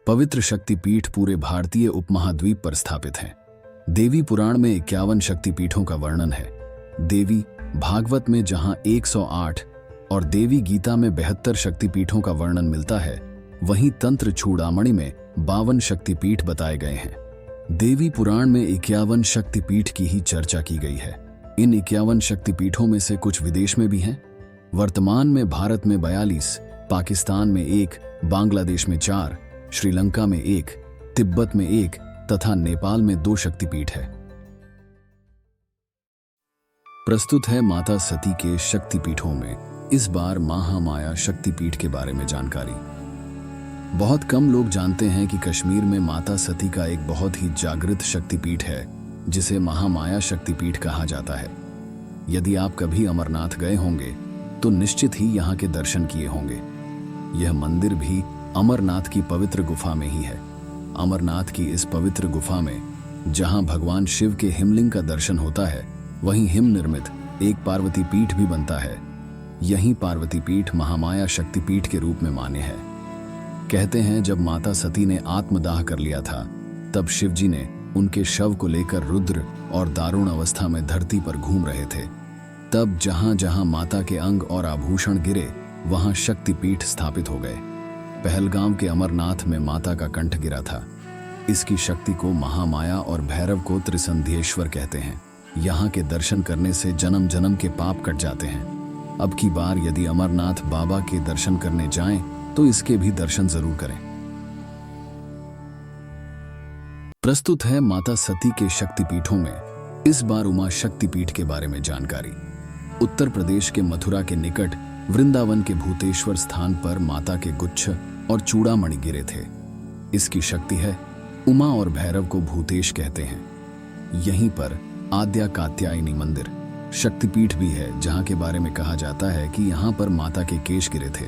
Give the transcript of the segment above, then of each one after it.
पवित्र शक्तिपीठ पूरे भारतीय उपमहाद्वीप पर स्थित हैं। देवी पुराण में 51 शक्तिपीठों का वर्णन है। देवी भागवत में जहां 108 और देवी गीता में 72 शक्तिपीठों का वर्णन मिलता है, वहीं तंत्र चूड़ामणि में 52 शक्तिपीठ बताए गए हैं। देवी पुराण में 51 शक्तिपीठ की ही चर्चा की गई है। इन 51 शक्तिपीठों में से कुछ विदेश में भी हैं। वर्तमान में भारत में 42, पाकिस्तान में 1, बांग्लादेश में 4, श्रीलंका में 1, तिब्बत में 1 तथा नेपाल में 2 शक्तिपीठ है। प्रस्तुत है माता सती के शक्तिपीठों में इस बार महामाया शक्तिपीठ के बारे में जानकारी। बहुत कम लोग जानते हैं कि कश्मीर में माता सती का एक बहुत ही जागृत शक्तिपीठ है, जिसे महामाया शक्तिपीठ कहा जाता है। यदि आप कभी अमरनाथ गए होंगे तो निश्चित ही यहाँ के दर्शन किए होंगे। यह मंदिर भी अमरनाथ की पवित्र गुफा में ही है। अमरनाथ की इस पवित्र गुफा में जहाँ भगवान शिव के हिमलिंग का दर्शन होता है, वहीं हिम निर्मित एक पार्वती पीठ भी बनता है। यही पार्वती पीठ महामाया शक्तिपीठ के रूप में मान्य है। कहते हैं जब माता सती ने आत्मदाह कर लिया था, तब शिवजी ने उनके शव को लेकर रुद्र और दारुण अवस्था में धरती पर घूम रहे थे। तब जहां जहां माता के अंग और आभूषण गिरे, वहां शक्तिपीठ स्थापित हो गए। पहलगाम के अमरनाथ में माता का कंठ गिरा था। इसकी शक्ति को महामाया और भैरव को त्रिसंध्येश्वर कहते हैं। यहाँ के दर्शन करने से जन्म जन्म के पाप कट जाते हैं। अब की बार यदि अमरनाथ बाबा के दर्शन करने जाएं, तो इसके भी दर्शन जरूर करें। प्रस्तुत है माता सती के शक्तिपीठों में इस बार उमा शक्तिपीठ के बारे में जानकारी। उत्तर प्रदेश के मथुरा के निकट वृंदावन के भूतेश्वर स्थान पर माता के गुच्छ और चूड़ामणि गिरे थे। इसकी शक्ति है उमा और भैरव को भूतेश कहते हैं। यहीं पर आद्या कात्यायनी मंदिर शक्तिपीठ भी है, जहां के बारे में कहा जाता है कि यहां पर माता के केश गिरे थे।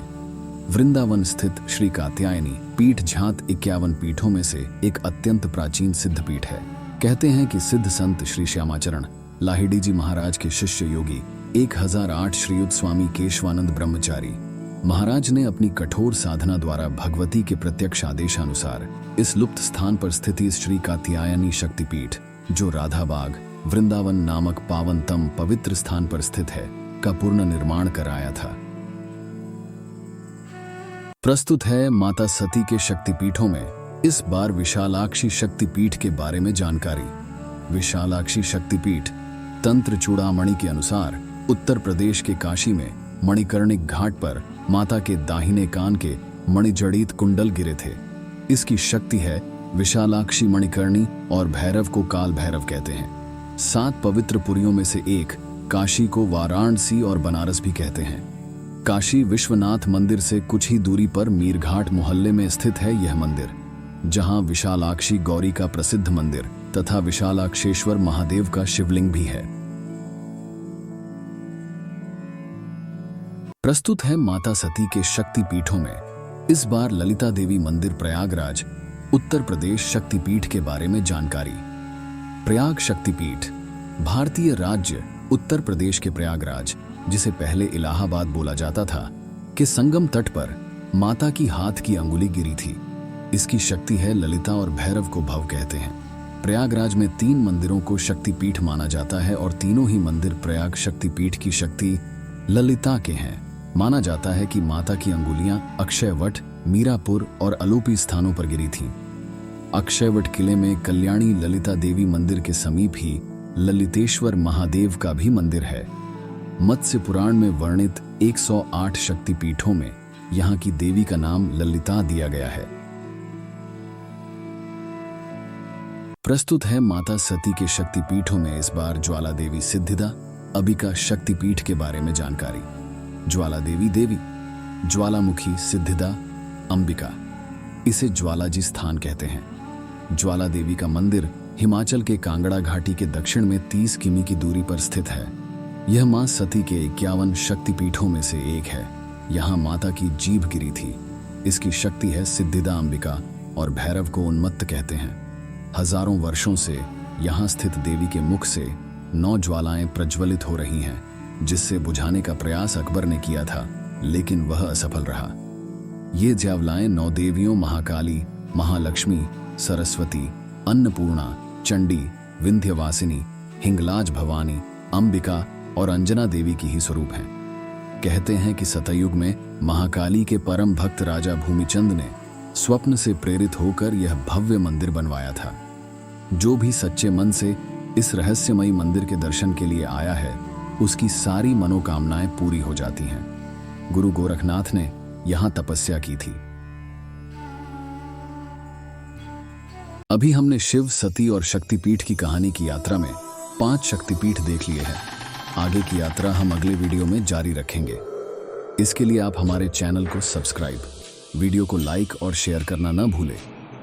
वृंदावन स्थित श्री कात्यायनी पीठ झांत 51 पीठों में से एक अत्यंत प्राचीन सिद्ध पीठ है। कहते हैं कि सिद्ध संत श्री श्यामाचरण लाहिड़ी जी महाराज के शिष्य योगी 1008 श्रीयुत स्वामी केशवानंद ब्रह्मचारी महाराज ने अपनी कठोर साधना द्वारा भगवती के प्रत्यक्ष आदेशानुसार इस लुप्त स्थान पर स्थित श्री कात्यायनी शक्तिपीठ, जो राधाबाग वृंदावन नामक पावनतम पवित्र स्थान पर स्थित है, का पूर्ण निर्माण कराया था। प्रस्तुत है माता सती के शक्तिपीठों में इस बार विशालाक्षी शक्तिपीठ के बारे में जानकारी। विशालाक्षी शक्तिपीठ तंत्र चूड़ामणि के अनुसार उत्तर प्रदेश के काशी में मणिकर्णिक घाट पर माता के दाहिने कान के मणिजड़ित कुंडल गिरे थे। इसकी शक्ति है विशालाक्षी मणिकर्णी और भैरव को काल भैरव कहते हैं। 7 पवित्र पुरियों में से एक काशी को वाराणसी और बनारस भी कहते हैं। काशी विश्वनाथ मंदिर से कुछ ही दूरी पर मीरघाट मोहल्ले में स्थित है यह मंदिर, जहां विशालाक्षी गौरी का प्रसिद्ध मंदिर तथा विशालाक्षेश्वर महादेव का शिवलिंग भी है। प्रस्तुत है माता सती के शक्तिपीठों में इस बार ललिता देवी मंदिर प्रयागराज उत्तर प्रदेश शक्तिपीठ के बारे में जानकारी। प्रयाग शक्तिपीठ भारतीय राज्य उत्तर प्रदेश के प्रयागराज, जिसे पहले इलाहाबाद बोला जाता था, के संगम तट पर माता की हाथ की अंगुली गिरी थी। इसकी शक्ति है ललिता और भैरव को भव कहते हैं। प्रयागराज में 3 मंदिरों को शक्तिपीठ माना जाता है और तीनों ही मंदिर प्रयाग शक्तिपीठ की शक्ति ललिता के हैं। माना जाता है कि माता की अंगुलियां अक्षयवट, मीरापुर और अलूपी स्थानों पर गिरी थीं। अक्षयवट किले में कल्याणी ललिता देवी मंदिर के समीप ही ललितेश्वर महादेव का भी मंदिर है। मत्स्य पुराण में वर्णित 108 शक्तिपीठों में यहाँ की देवी का नाम ललिता दिया गया है। प्रस्तुत है माता सती के शक्तिपीठों में इस बार ज्वाला देवी सिद्धिदा अबिका शक्तिपीठ के बारे में जानकारी। ज्वाला देवी देवी, ज्वालामुखी सिद्धिदा अंबिका, इसे ज्वालाजी स्थान कहते हैं। ज्वाला देवी का मंदिर हिमाचल के कांगड़ा घाटी के दक्षिण में 30 किमी की दूरी पर स्थित है। यह मां सती के 51 शक्तिपीठों में से एक है। यहाँ माता की जीभ गिरी थी। इसकी शक्ति है सिद्धिदा अंबिका और भैरव को उन्मत्त कहते हैं। हजारों वर्षों से यहाँ स्थित देवी के मुख से 9 ज्वालाएं प्रज्वलित हो रही हैं, जिससे बुझाने का प्रयास अकबर ने किया था, लेकिन वह असफल रहा। ये ज्वालाएं 9 देवियों महाकाली, महालक्ष्मी, सरस्वती, अन्नपूर्णा, चंडी, विंध्यवासिनी, हिंगलाज भवानी, अंबिका और अंजना देवी की ही स्वरूप हैं। कहते हैं कि सतयुग में महाकाली के परम भक्त राजा भूमिचंद ने स्वप्न से प्रेरित होकर यह भव्य मंदिर बनवाया था। जो भी सच्चे मन से इस रहस्यमयी मंदिर के दर्शन के लिए आया है, उसकी सारी मनोकामनाएं पूरी हो जाती हैं। गुरु गोरखनाथ ने यहां तपस्या की थी। अभी हमने शिव, सती और शक्तिपीठ की कहानी की यात्रा में 5 शक्तिपीठ देख लिए हैं। आगे की यात्रा हम अगले वीडियो में जारी रखेंगे। इसके लिए आप हमारे चैनल को सब्सक्राइब, वीडियो को लाइक और शेयर करना न भूलें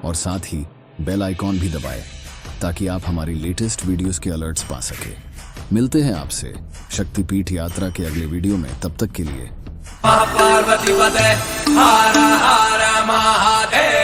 और साथ ही बेल आइकॉन भी दबाएं ताकि आप हमारी लेटेस्ट वीडियोस के अलर्ट्स पा सकें। मिलते हैं आपसे शक्तिपीठ यात्रा के अगले वीडियो में। तब तक के लिए पार्वती पते हर हर महादेव।